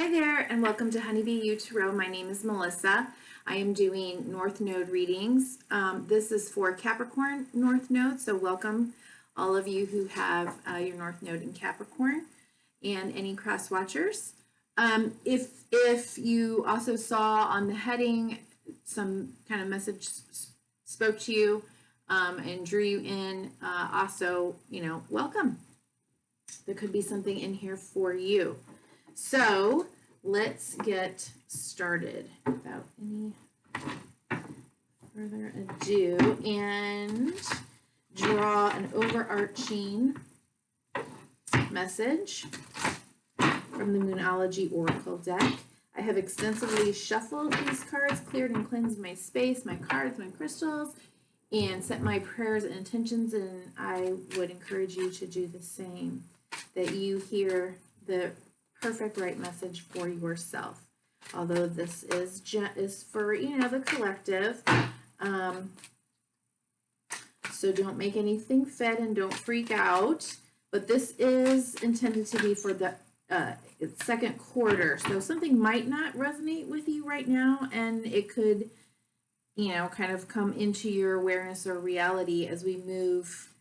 Hi there, and welcome to Honeybee U Tarot. My name is Melissa. I am doing North Node readings. This is for Capricorn North Node, so welcome all of you who have your North Node in Capricorn and any cross watchers. If you also saw on the heading some kind of message spoke to you and drew you in, also, welcome. There could be something in here for you. So let's get started without any further ado and draw an overarching message from the Moonology Oracle deck. I have extensively shuffled these cards, cleared and cleansed my space, my cards, my crystals, and set my prayers and intentions, and I would encourage you to do the same, that you hear the perfect right message for yourself. Although this is for the collective, so don't make anything fit and don't freak out. But this is intended to be for the second quarter, so something might not resonate with you right now, and it could, kind of come into your awareness or reality as we move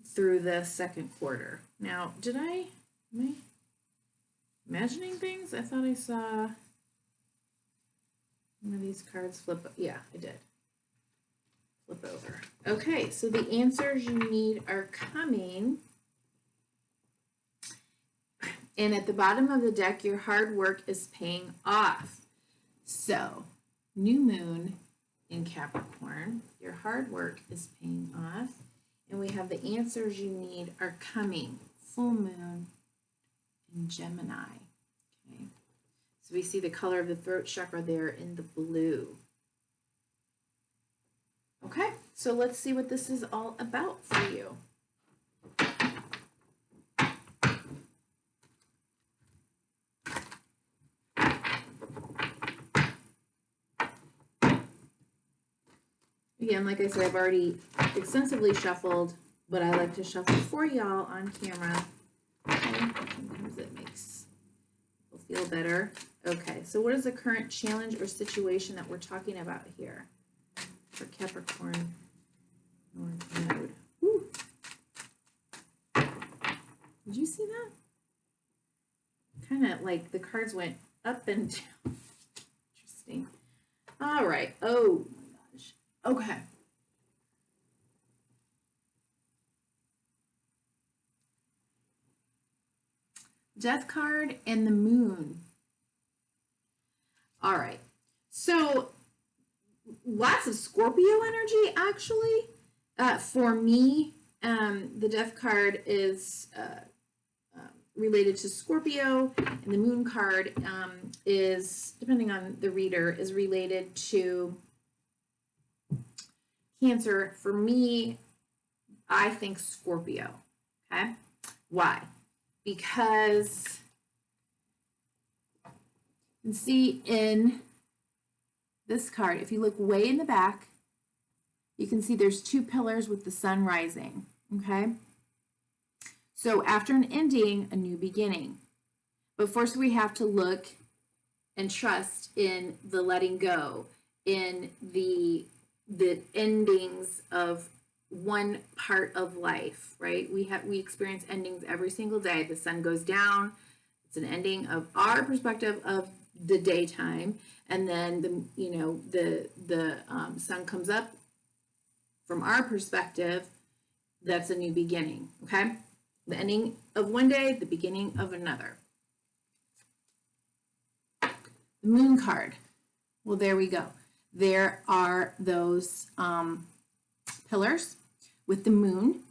through the second quarter. Now, am I imagining things? I thought I saw one of these cards flip. Yeah, I did. Flip over. Okay, so the answers you need are coming. And at the bottom of the deck, your hard work is paying off. So, new moon in Capricorn, your hard work is paying off. And we have the answers you need are coming. Full moon in Gemini. Okay, so we see the color of the throat chakra there in the blue. Okay, so let's see what this is all about for you. Again, like I said, I've already extensively shuffled, but I like to shuffle for y'all on camera. Okay, sometimes it makes people feel better. Okay, so what is the current challenge or situation that we're talking about here for Capricorn North Node? Woo. Did you see that? Kind of like the cards went up and down. Interesting. All right. Oh my gosh. Okay. Death card and the moon. All right. So lots of Scorpio energy, actually. For me, the death card is related to Scorpio, and the moon card is, depending on the reader, is related to Cancer. For me, I think Scorpio. Okay. Why? Because you can see in this card, if you look way in the back, you can see there's two pillars with the sun rising. Okay. So after an ending, a new beginning. But first we have to look and trust in the letting go, in the endings of one part of life, right? We experience endings every single day. The sun goes down. It's an ending of our perspective of the daytime, and then the sun comes up from our perspective. That's a new beginning. Okay, the ending of one day, the beginning of another. The moon card. Well, there we go. There are those pillars with the moon.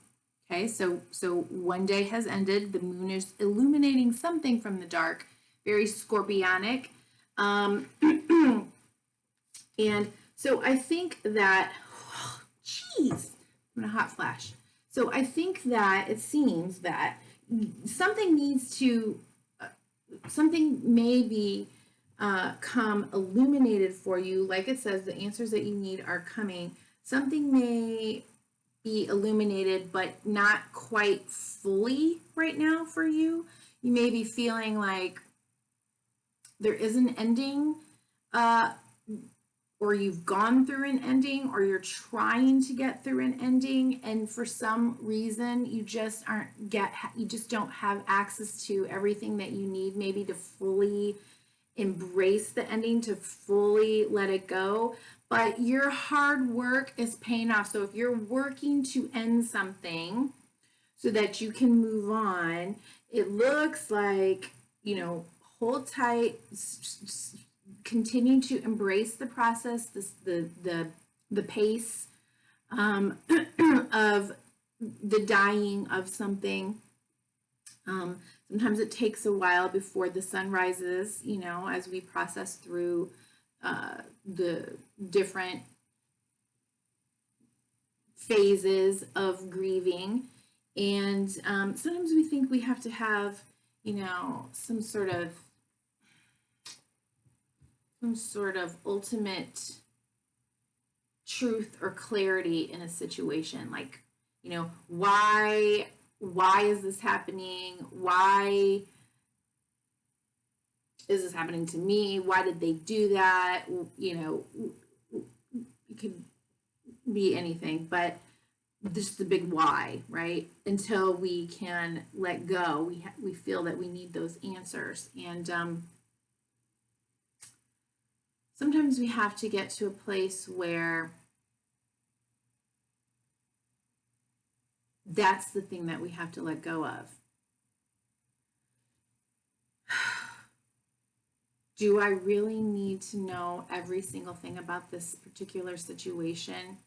Okay, so one day has ended. The moon is illuminating something from the dark, very scorpionic. And so I think that, geez, I'm in a hot flash. So I think that it seems that something needs to, something may be come illuminated for you. Like it says, the answers that you need are coming. Something may be illuminated, but not quite fully right now for you. You may be feeling like there is an ending, or you've gone through an ending, or you're trying to get through an ending, and for some reason you just you just don't have access to everything that you need, maybe to fully embrace the ending, to fully let it go. But your hard work is paying off. So if you're working to end something so that you can move on, it looks like, you know, hold tight, continue to embrace the process, the pace of the dying of something. Sometimes it takes a while before the sun rises, you know, as we process through the different phases of grieving. And sometimes we think we have to have, you know, some sort of ultimate truth or clarity in a situation. Like, you know, why is this happening? Why is this happening to me? Why did they do that? You know, it could be anything, but just the big why, right? Until we can let go, we feel that we need those answers. And sometimes we have to get to a place where that's the thing that we have to let go of. Do I really need to know every single thing about this particular situation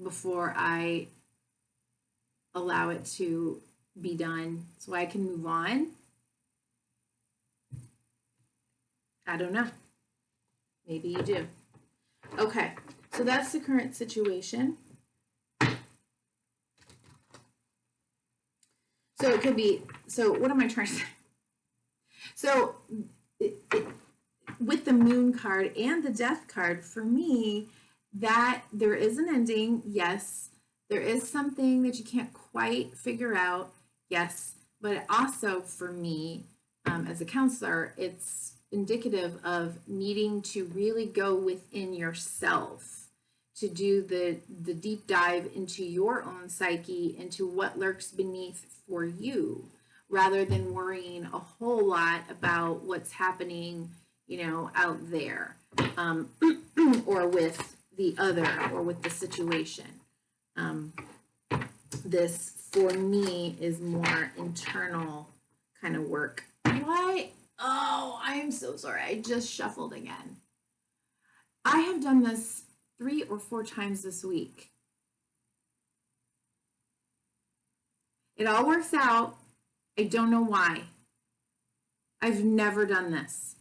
before I allow it to be done so I can move on? I don't know. Maybe you do. Okay, so that's the current situation. So it could be, so what am I trying to say? So with the moon card and the death card, for me, that there is an ending, yes. There is something that you can't quite figure out, yes. But also for me, as a counselor, it's indicative of needing to really go within yourself to do the deep dive into your own psyche, into what lurks beneath for you, rather than worrying a whole lot about what's happening, you know, out there, or with the other, or with the situation. This, for me, is more internal kind of work. What? Oh, I'm so sorry. I just shuffled again. I have done this 3 or 4 times this week. It all works out. I don't know why. I've never done this,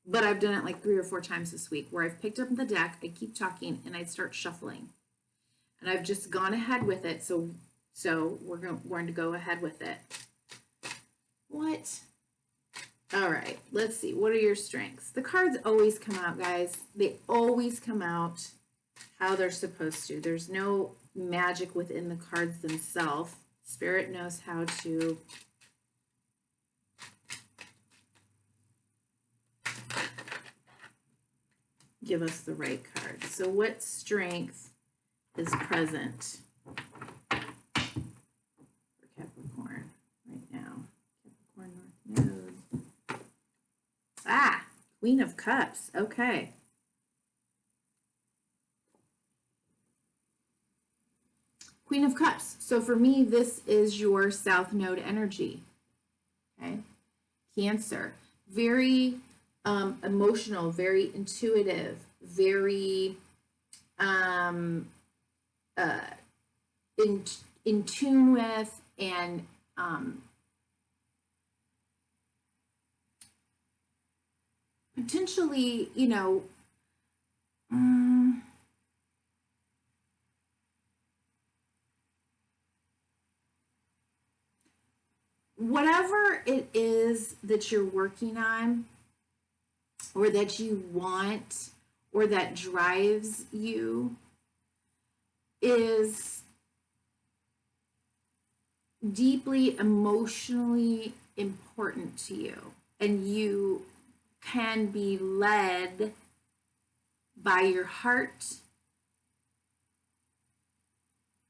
but I've done it like 3 or 4 times this week, where I've picked up the deck, I keep talking, and I start shuffling. And I've just gone ahead with it, so we're going to go ahead with it. What? All right, let's see. What are your strengths? The cards always come out, guys. They always come out how they're supposed to. There's no magic within the cards themselves. Spirit knows how to give us the right card. So what strength is present for Capricorn right now? Capricorn North Node. Ah, Queen of Cups. Okay. Queen of Cups. So for me, this is your South Node energy. Okay. Cancer. Very emotional, very intuitive, very in tune with, and potentially, you know, whatever it is that you're working on, or that you want, or that drives you, is deeply emotionally important to you. and you can be led by your heart,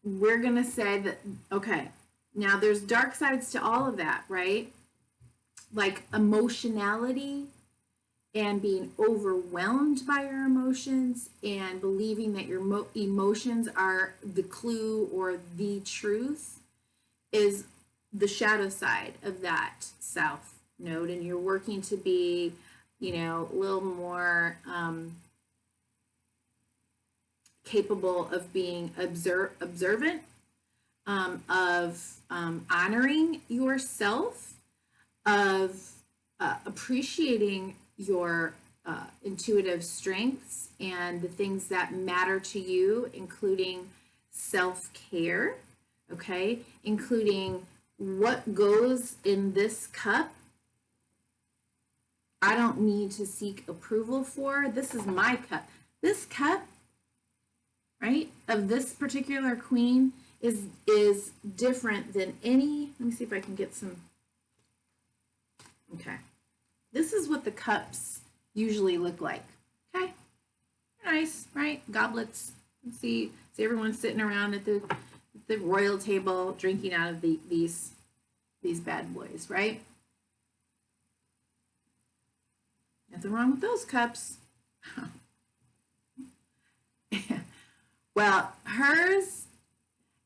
we're going to say that, okay, now there's dark sides to all of that, right? Like emotionality and being overwhelmed by your emotions and believing that your emotions are the clue or the truth is the shadow side of that South Node. And you're working to be, a little more capable of being observant, of honoring yourself, of appreciating your intuitive strengths and the things that matter to you, including self-care, okay, including what goes in this cup. I don't need to seek approval for. This is my cup. This cup, right, of this particular queen is different than any. Let me see if I can get some. Okay. This is what the cups usually look like. Okay. Nice, right? Goblets. Let's see everyone sitting around at the royal table drinking out of these bad boys, right? Nothing wrong with those cups. Well, hers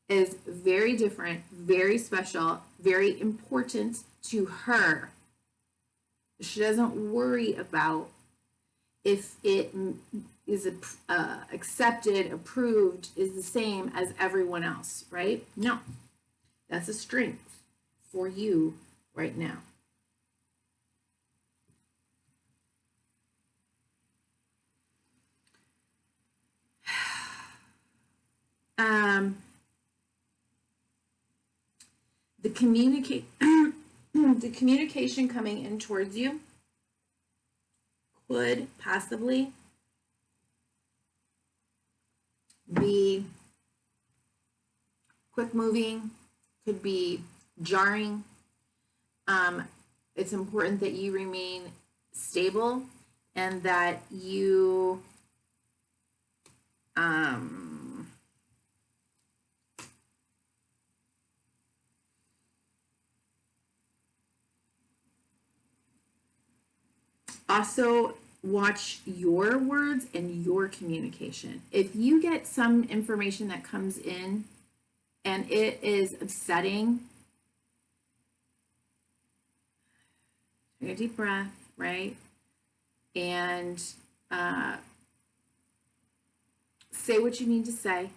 is very different, very special, very important to her. She doesn't worry about if it is accepted, approved, is the same as everyone else, right? No, that's a strength for you right now. The communication coming in towards you could possibly be quick moving, could be jarring. It's important that you remain stable and that you also watch your words and your communication. If you get some information that comes in and it is upsetting, take a deep breath, right? And say what you need to say.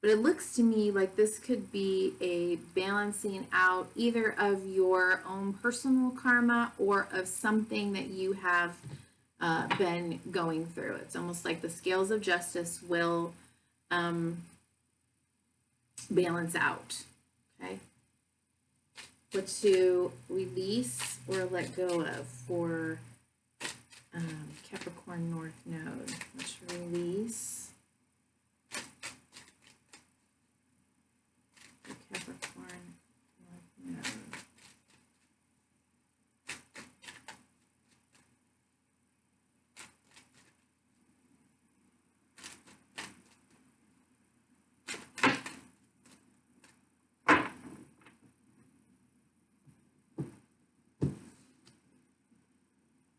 But it looks to me like this could be a balancing out either of your own personal karma or of something that you have been going through. It's almost like the scales of justice will balance out, okay? What to release or let go of for Capricorn North Node. Let's release. Capricorn North Node.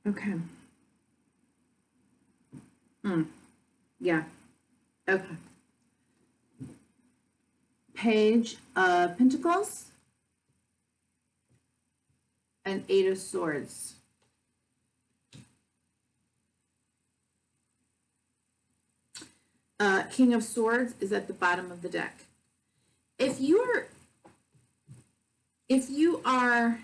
Okay. Yeah. Okay. Page of Pentacles and Eight of Swords. King of Swords is at the bottom of the deck. If you are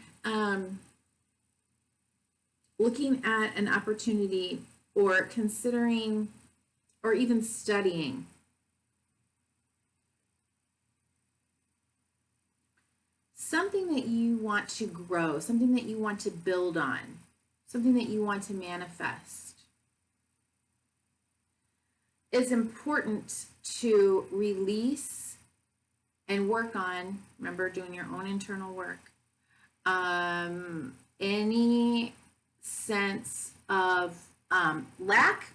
looking at an opportunity or considering or even studying something that you want to grow, something that you want to build on, something that you want to manifest, it's important to release and work on, remember, doing your own internal work, any sense of lack,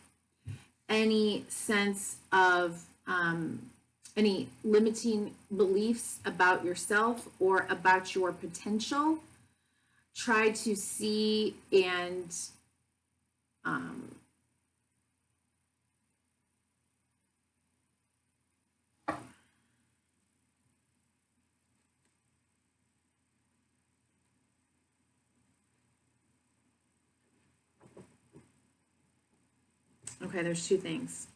any sense of any limiting beliefs about yourself or about your potential. Try to see and okay, there's two things.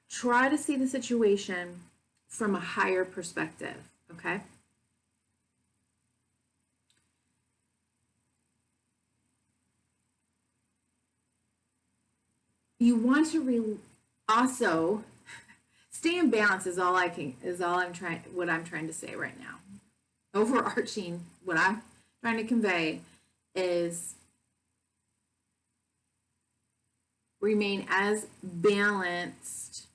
Try to see the situation from a higher perspective, okay? You want to also stay in balance is all I'm trying to say right now. Overarching, what I'm trying to convey is remain as balanced,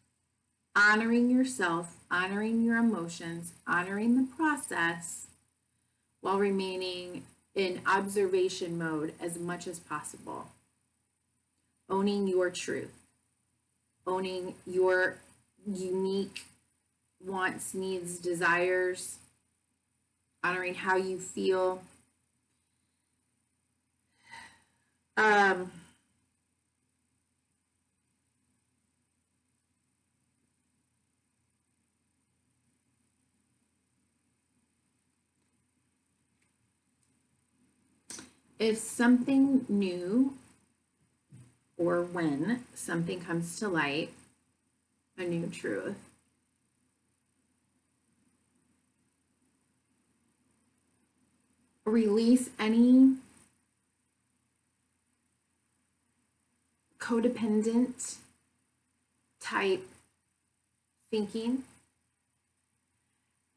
honoring yourself, honoring your emotions, honoring the process, while remaining in observation mode as much as possible. Owning your truth, owning your unique wants, needs, desires, honoring how you feel. If something new or when something comes to light, a new truth, release any codependent type thinking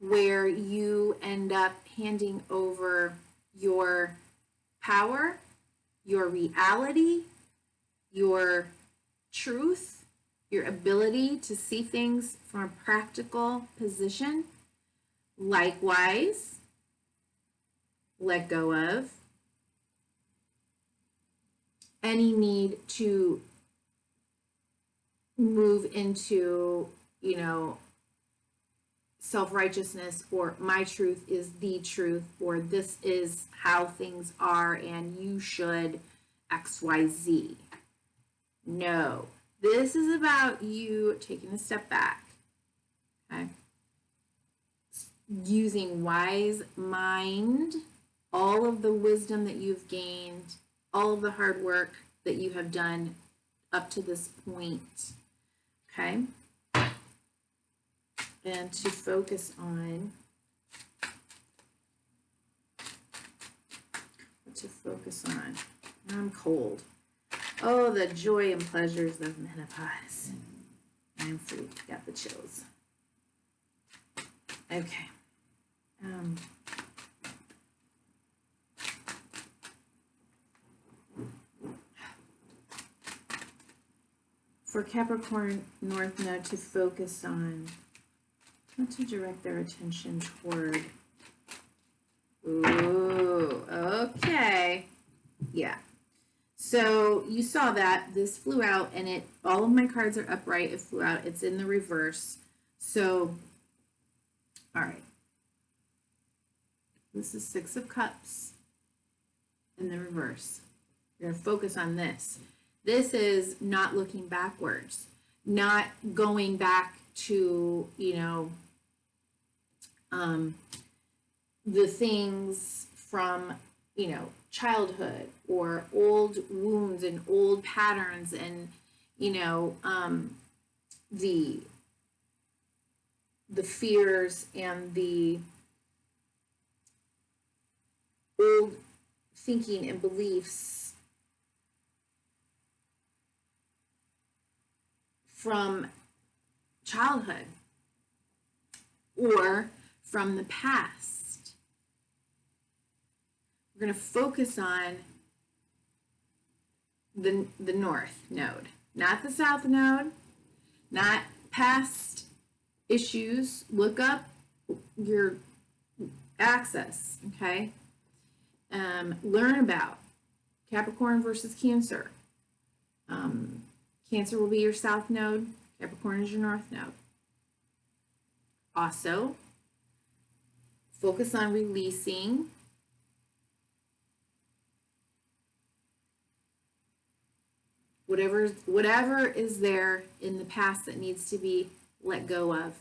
where you end up handing over your power, your reality, your truth, your ability to see things from a practical position. Likewise, let go of any need to move into, self-righteousness, or my truth is the truth, or this is how things are and you should XYZ. No, this is about you taking a step back, okay? Using wise mind, all of the wisdom that you've gained, all of the hard work that you have done up to this point, okay? And to focus on what to focus on. I'm cold. Oh, the joy and pleasures of menopause. I'm free. Got the chills. Okay. For Capricorn North Node to focus on, what to direct their attention toward. Ooh, okay. Yeah. So you saw that this flew out, and all of my cards are upright. It flew out. It's in the reverse. So, all right. This is Six of Cups in the reverse. You're going to focus on this. This is not looking backwards, not going back to, the things from, childhood or old wounds and old patterns and, the fears and the old thinking and beliefs from childhood or from the past. We're going to focus on the North Node, not the South Node, not past issues. Look up your access, okay? Learn about Capricorn versus Cancer. Cancer will be your South Node. Capricorn is your North Node. Also, focus on releasing whatever is there in the past that needs to be let go of.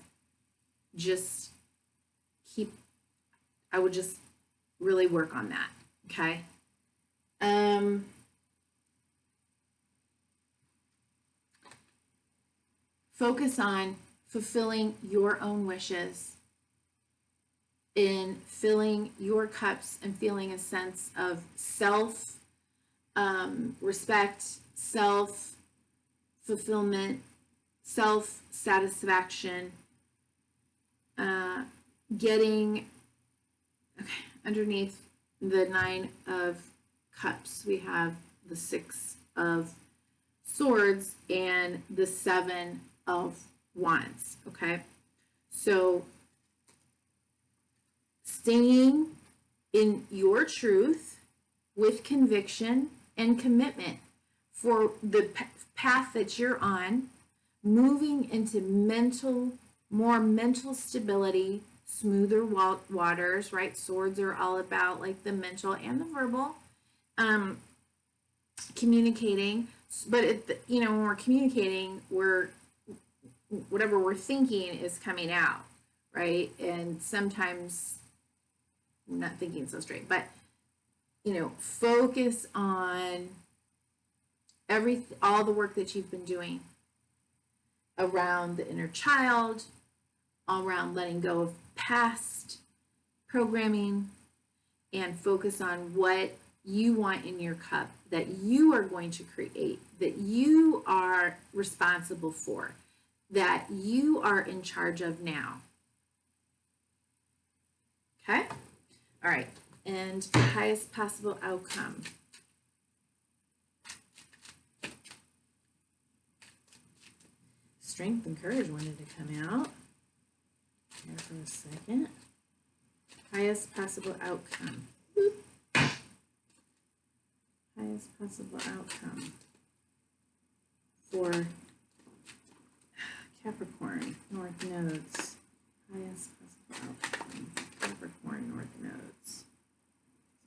Just I would just really work on that, okay? Focus on fulfilling your own wishes, in filling your cups and feeling a sense of self respect, self fulfillment, self satisfaction, getting underneath the 9 of Cups, we have the 6 of Swords and the 7 of Wands, okay? So staying in your truth with conviction and commitment for the path that you're on, moving into more mental stability, smoother waters, right? Swords are all about like the mental and the verbal, communicating. But when we're communicating, whatever we're thinking is coming out, right? And sometimes I'm not thinking so straight, but focus on all the work that you've been doing around the inner child, around letting go of past programming, and focus on what you want in your cup that you are going to create, that you are responsible for, that you are in charge of now. Okay? All right. And the highest possible outcome. Strength and courage wanted to come out. Here for a second. Highest possible outcome. Boop. Highest possible outcome for Capricorn North Nodes. Highest possible outcome for Capricorn North Nodes.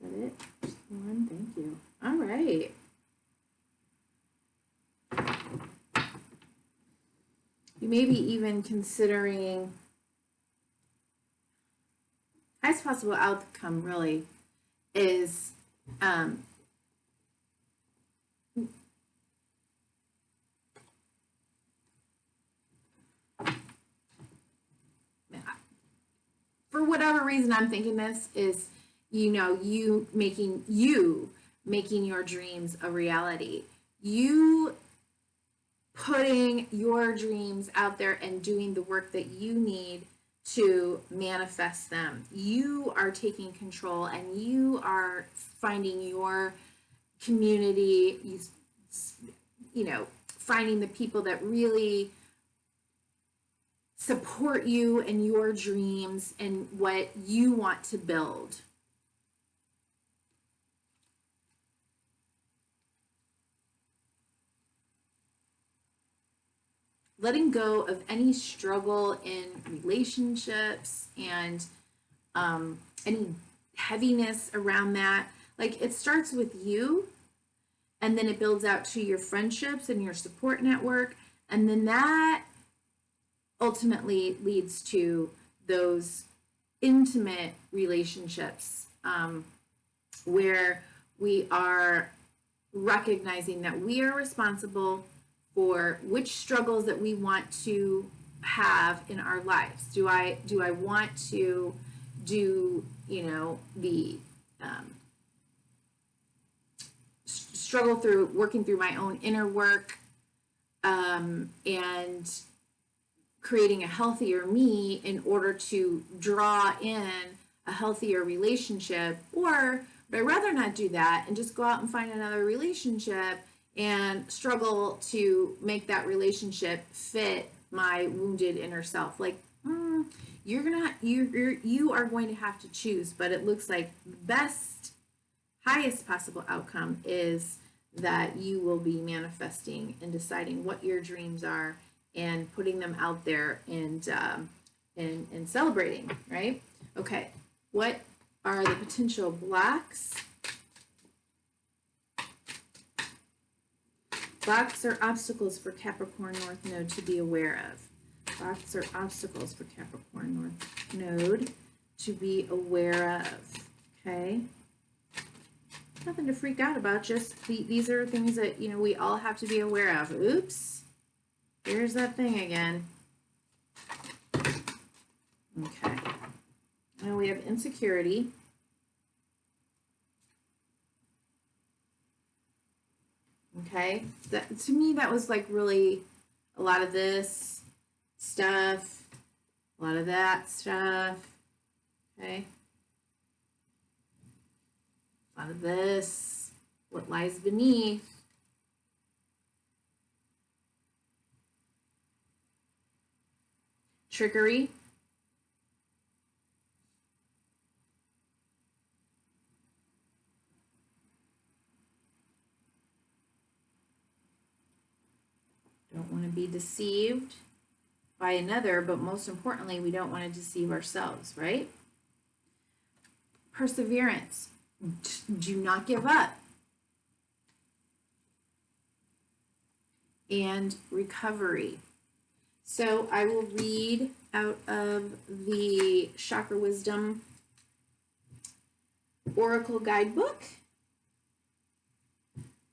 Is that it? Just one? Thank you. All right. You may be even considering highest possible outcome really is for whatever reason I'm thinking this is, you making your dreams a reality. You putting your dreams out there and doing the work that you need to manifest them. You are taking control and you are finding your community, finding the people that really support you and your dreams and what you want to build. Letting go of any struggle in relationships and any heaviness around that. Like, it starts with you, and then it builds out to your friendships and your support network, and then that ultimately leads to those intimate relationships where we are recognizing that we are responsible for which struggles that we want to have in our lives. Do I want to do, the struggle through working through my own inner work and creating a healthier me in order to draw in a healthier relationship? Or would I rather not do that and just go out and find another relationship and struggle to make that relationship fit my wounded inner self? Like, you are going to have to choose, but it looks like the best highest possible outcome is that you will be manifesting and deciding what your dreams are and putting them out there and celebrating, right? Okay, what are the potential blocks? Blocks or obstacles for Capricorn North Node to be aware of. Blocks or obstacles for Capricorn North Node to be aware of. Okay. Nothing to freak out about. Just these are things that, you know, we all have to be aware of. Oops. Here's that thing again. Okay. Now we have insecurity. Okay. That, to me, that was like really a lot of this stuff, a lot of that stuff. Okay. A lot of this, what lies beneath. Trickery. Don't want to be deceived by another, but most importantly, we don't want to deceive ourselves, right? Perseverance. Do not give up. And recovery. So I will read out of the Chakra Wisdom Oracle Guidebook.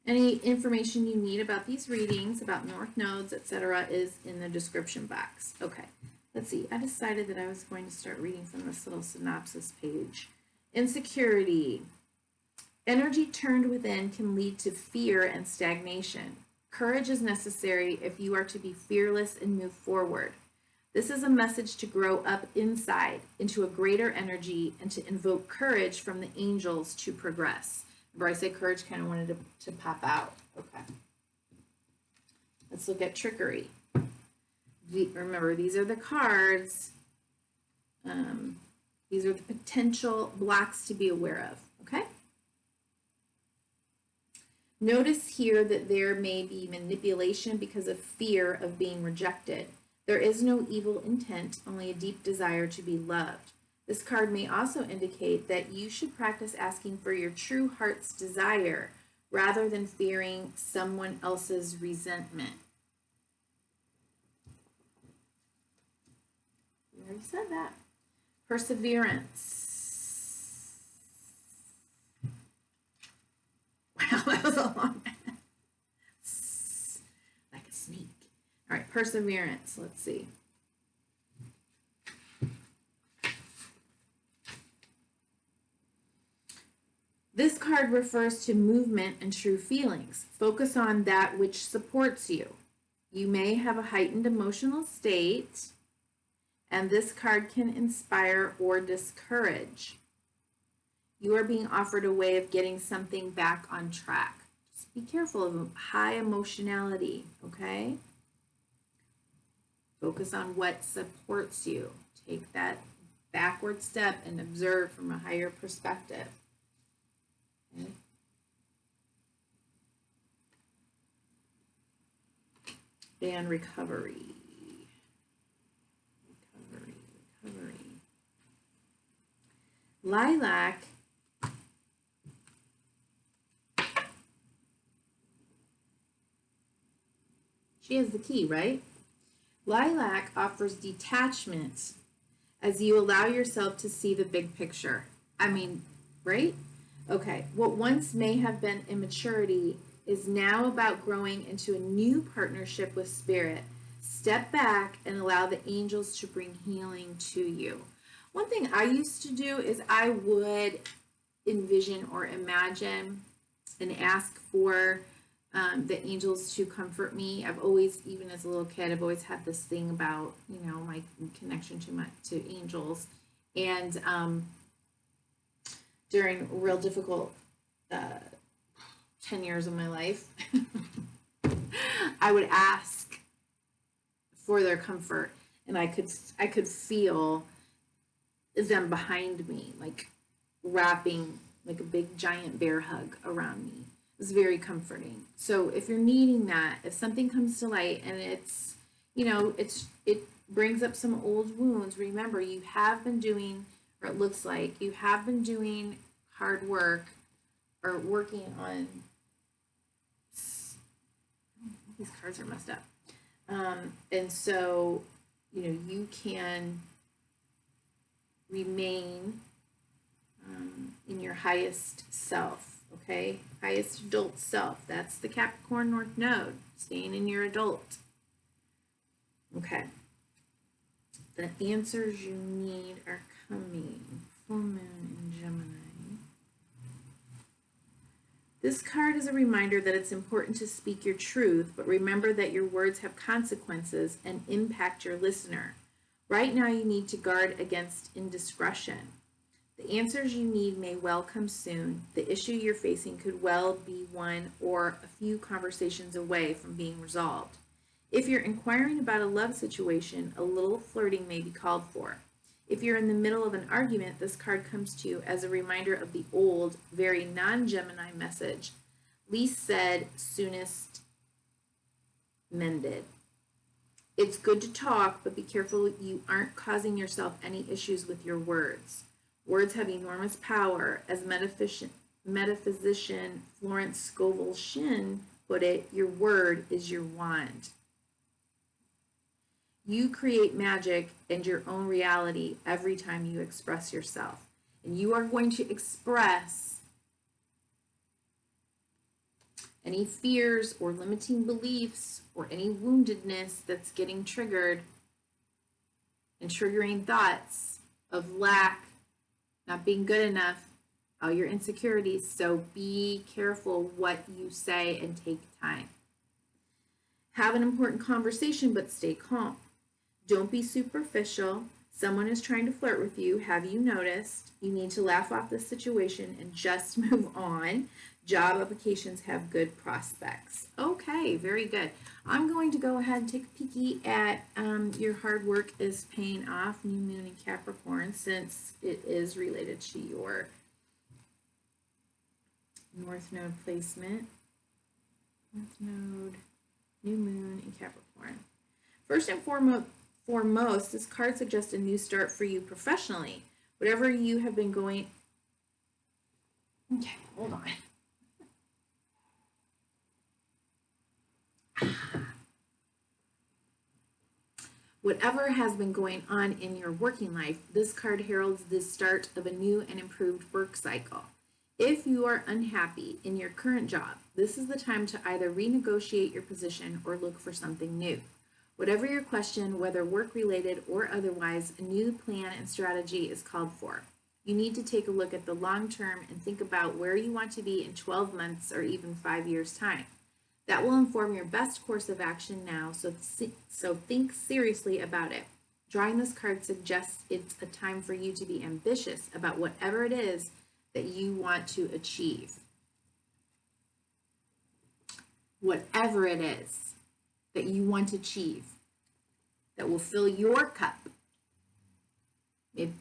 Any information you need about these readings, about North Nodes, etc., is in the description box. Okay, let's see. I decided that I was going to start reading from this little synopsis page. Insecurity. Energy turned within can lead to fear and stagnation. Courage is necessary if you are to be fearless and move forward. This is a message to grow up inside into a greater energy and to invoke courage from the angels to progress. Remember, I said courage kind of wanted to pop out. Okay. Let's look at trickery. Remember, these are the cards. These are the potential blocks to be aware of. Okay. Notice here that there may be manipulation because of fear of being rejected. There is no evil intent, only a deep desire to be loved. This card may also indicate that you should practice asking for your true heart's desire rather than fearing someone else's resentment. We already said that. Perseverance. Wow, that was a long like a snake. All right, perseverance. Let's see. This card refers to movement and true feelings. Focus on that which supports you. You may have a heightened emotional state, and this card can inspire or discourage. You are being offered a way of getting something back on track. Just be careful of high emotionality, okay? Focus on what supports you. Take that backward step and observe from a higher perspective. Okay. And recovery. Recovery. Lilac. She has the key, right? Lilac offers detachment as you allow yourself to see the big picture. I mean, right? Okay, what once may have been immaturity is now about growing into a new partnership with Spirit. Step back and allow the angels to bring healing to you. One thing I used to do is I would envision or imagine and ask for the angels to comfort me. I've always, even as a little kid, I've always had this thing about, you know, my connection to angels. And during real difficult 10 years of my life, I would ask for their comfort, and I could feel them behind me, like wrapping like a big giant bear hug around me. It's very comforting. So if you're needing that, if something comes to light and it's, you know, it brings up some old wounds, remember you have been doing, or it looks like you have been doing hard work or working on, these cards are messed up. And so, you know, you can remain in your highest self, okay? Highest adult self. That's the Capricorn North Node, staying in your adult. Okay. The answers you need are coming. Full moon in Gemini. This card is a reminder that it's important to speak your truth, but remember that your words have consequences and impact your listener. Right now, you need to guard against indiscretion. The answers you need may well come soon. The issue you're facing could well be one or a few conversations away from being resolved. If you're inquiring about a love situation, a little flirting may be called for. If you're in the middle of an argument, this card comes to you as a reminder of the old, very non-Gemini message, least said, soonest mended. It's good to talk, but be careful you aren't causing yourself any issues with your words. Words have enormous power. As metaphysician Florence Scovel Shinn put it, your word is your wand. You create magic and your own reality every time you express yourself. And you are going to express any fears or limiting beliefs or any woundedness that's getting triggered and triggering thoughts of lack, not being good enough, all your insecurities. So be careful what you say and take time. Have an important conversation, but stay calm. Don't be superficial. Someone is trying to flirt with you. Have you noticed? You need to laugh off the situation and just move on. Job applications have good prospects. Okay, very good. I'm going to go ahead and take a peeky at your hard work is paying off, new moon in Capricorn, since it is related to your North Node placement. North Node, new moon in Capricorn. First and foremost, this card suggests a new start for you professionally. Whatever you have been going... Okay, hold on. Whatever has been going on in your working life, this card heralds the start of a new and improved work cycle. If you are unhappy in your current job, this is the time to either renegotiate your position or look for something new. Whatever your question, whether work-related or otherwise, a new plan and strategy is called for. You need to take a look at the long term and think about where you want to be in 12 months or even 5 years' time. That will inform your best course of action now, so think seriously about it. Drawing this card suggests it's a time for you to be ambitious about whatever it is that you want to achieve. Whatever it is that you want to achieve that will fill your cup.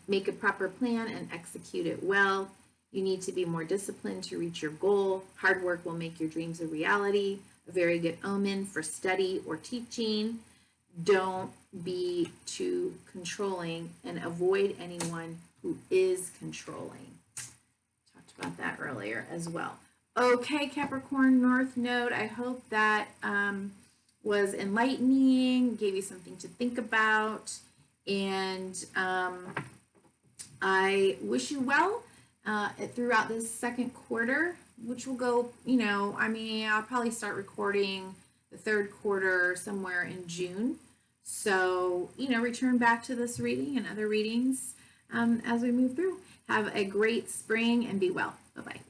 Make a proper plan and execute it well. You need to be more disciplined to reach your goal. Hard work will make your dreams a reality. A very good omen for study or teaching. Don't be too controlling and avoid anyone who is controlling. Talked about that earlier as well. Okay, Capricorn North Node, I hope that was enlightening, gave you something to think about, and I wish you well throughout this second quarter, which will go, I'll probably start recording the third quarter somewhere in June. So, return back to this reading and other readings as we move through. Have a great spring and be well. Bye-bye.